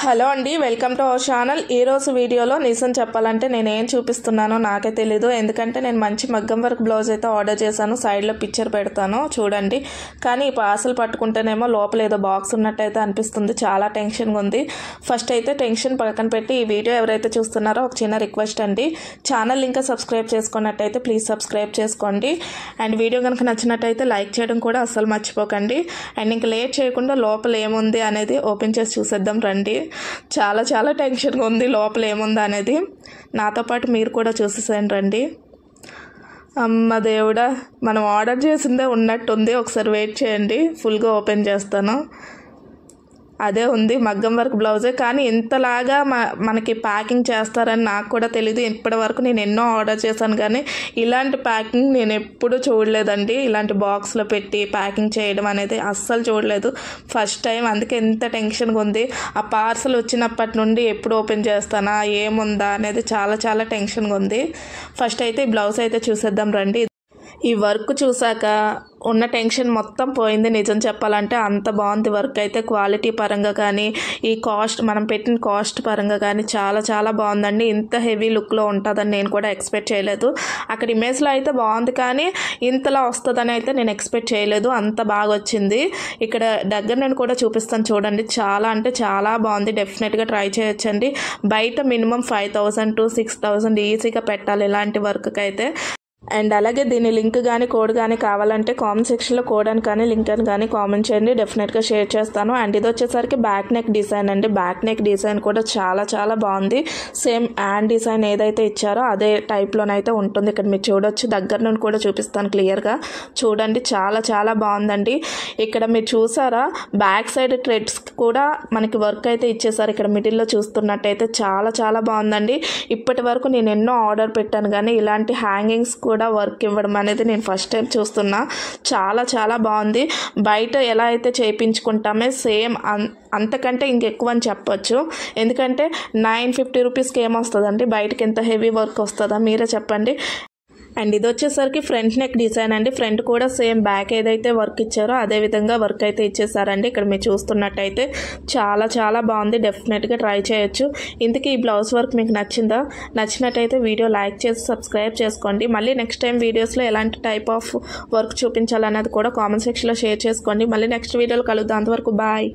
Hello అండి, welcome to our channel. ఈరోజు వీడియోలో నిజం చెప్పాలంటే నేను ఏం చూపిస్తున్నానో నాకే తెలీదు. ఎందుకంటే నేను మంచి మగ్గం వర్క్ బ్లౌజ్ అయితే ఆర్డర్ చేశాను. సైడ్లో పిక్చర్ పెడతాను చూడండి. కానీ ఈ పార్సల్ పట్టుకుంటేనేమో లోపల ఏదో బాక్స్ ఉన్నట్టయితే అనిపిస్తుంది. చాలా టెన్షన్గా ఉంది. ఫస్ట్ అయితే టెన్షన్ పక్కన పెట్టి ఈ వీడియో ఎవరైతే చూస్తున్నారో ఒక చిన్న రిక్వెస్ట్ అండి, ఛానల్ ఇంకా సబ్స్క్రైబ్ చేసుకున్నట్టయితే ప్లీజ్ సబ్స్క్రైబ్ చేసుకోండి. అండ్ వీడియో కనుక నచ్చినట్టయితే లైక్ చేయడం కూడా అస్సలు మర్చిపోకండి. అండ్ ఇంకా లేట్ చేయకుండా లోపల ఏముంది అనేది ఓపెన్ చేసి చూసేద్దాం రండి. చాలా చాలా టెన్షన్గా ఉంది లోపల ఏముంది అనేది. నాతో పాటు మీరు కూడా చూసేసేయండి రండి. అమ్మ దేవుడా, మనం ఆర్డర్ చేసిందే ఉన్నట్టుంది. ఒకసారి వెయిట్ చేయండి, ఫుల్గా ఓపెన్ చేస్తాను. అదే ఉంది, మగ్గం వర్క్ బ్లౌజే. కానీ ఇంతలాగా మనకి ప్యాకింగ్ చేస్తారని నాకు కూడా తెలియదు. ఇప్పటి వరకు నేను ఎన్నో ఆర్డర్ చేశాను కానీ ఇలాంటి ప్యాకింగ్ నేను ఎప్పుడూ చూడలేదండి. ఇలాంటి బాక్స్లో పెట్టి ప్యాకింగ్ చేయడం అనేది అస్సలు చూడలేదు, ఫస్ట్ టైం. అందుకే ఎంత టెన్షన్గా ఉంది. ఆ పార్సల్ వచ్చినప్పటి నుండి ఎప్పుడు ఓపెన్ చేస్తానా, ఏముందా అనేది చాలా చాలా టెన్షన్గా ఉంది. ఫస్ట్ అయితే ఈ బ్లౌజ్ అయితే చూసేద్దాం రండి. ఈ వర్క్ చూసాక ఉన్న టెన్షన్ మొత్తం పోయింది. నిజం చెప్పాలంటే అంత బాగుంది వర్క్ అయితే. క్వాలిటీ పరంగా కానీ ఈ కాస్ట్, మనం పెట్టిన కాస్ట్ పరంగా కానీ చాలా చాలా బాగుందండి. ఇంత హెవీ లుక్లో ఉంటుందని నేను కూడా ఎక్స్పెక్ట్ చేయలేదు. అక్కడ ఇమేజ్లో అయితే బాగుంది కానీ ఇంతలా వస్తుందని అయితే నేను ఎక్స్పెక్ట్ చేయలేదు. అంత బాగా వచ్చింది. ఇక్కడ దగ్గర నేను కూడా చూపిస్తాను చూడండి. చాలా అంటే చాలా బాగుంది. డెఫినెట్గా ట్రై చేయొచ్చండి. బయట మినిమం 5,000 to 6,000 ఈజీగా పెట్టాలి ఇలాంటి వర్క్కి అయితే. అండ్ అలాగే దీని లింక్ కానీ కోడ్ కానీ కావాలంటే కామెంట్ సెక్షన్లో కోడ్ అని కానీ లింక్ అని కానీ కామెంట్ చేయండి, డెఫినెట్గా షేర్ చేస్తాను. అండ్ ఇది వచ్చేసరికి బ్యాక్ నెక్ డిజైన్ అండి. బ్యాక్ నెక్ డిజైన్ కూడా చాలా చాలా బాగుంది. సేమ్ హ్యాండ్ డిజైన్ ఏదైతే ఇచ్చారో అదే టైప్లోనైతే ఉంటుంది. ఇక్కడ మీరు చూడొచ్చు, దగ్గర నుండి కూడా చూపిస్తాను క్లియర్గా చూడండి. చాలా చాలా బాగుందండి. ఇక్కడ మీరు చూసారా, బ్యాక్ సైడ్ థ్రెడ్స్ కూడా మనకి వర్క్ అయితే ఇచ్చేసారు. ఇక్కడ మిడిల్లో చూస్తున్నట్టయితే చాలా చాలా బాగుందండి. ఇప్పటి వరకు నేను ఎన్నో ఆర్డర్ పెట్టాను కానీ ఇలాంటి హ్యాంగింగ్స్ కూడా వర్క్ ఇవ్వడం అనేది నేను ఫస్ట్ టైం చూస్తున్నా. చాలా చాలా బాగుంది. బయట ఎలా అయితే చేయించుకుంటామే సేమ్ అంతకంటే ఇంకెక్కువ అని చెప్పొచ్చు. ఎందుకంటే 950 రూపీస్కి ఏమొస్తుందండి, బయటకి ఎంత హెవీ వర్క్ వస్తుందా మీరే చెప్పండి. అండ్ ఇది వచ్చేసరికి ఫ్రంట్ నెక్ డిజైన్ అండి. ఫ్రంట్ కూడా సేమ్ బ్యాక్ ఏదైతే వర్క్ ఇచ్చారో అదే విధంగా వర్క్ అయితే ఇచ్చేసారండి. ఇక్కడ మీరు చూస్తున్నట్టయితే చాలా చాలా బాగుంది. డెఫినెట్గా ట్రై చేయొచ్చు. ఇందుకే ఈ బ్లౌజ్ వర్క్ మీకు నచ్చిందా? నచ్చినట్టయితే వీడియో లైక్ చేసి సబ్స్క్రైబ్ చేసుకోండి. మళ్ళీ నెక్స్ట్ టైం వీడియోస్లో ఎలాంటి టైప్ ఆఫ్ వర్క్ చూపించాలన్నది కూడా కామెంట్ సెక్షన్లో షేర్ చేసుకోండి. మళ్ళీ నెక్స్ట్ వీడియోలో కలుద్దాం. అంతవరకు బాయ్.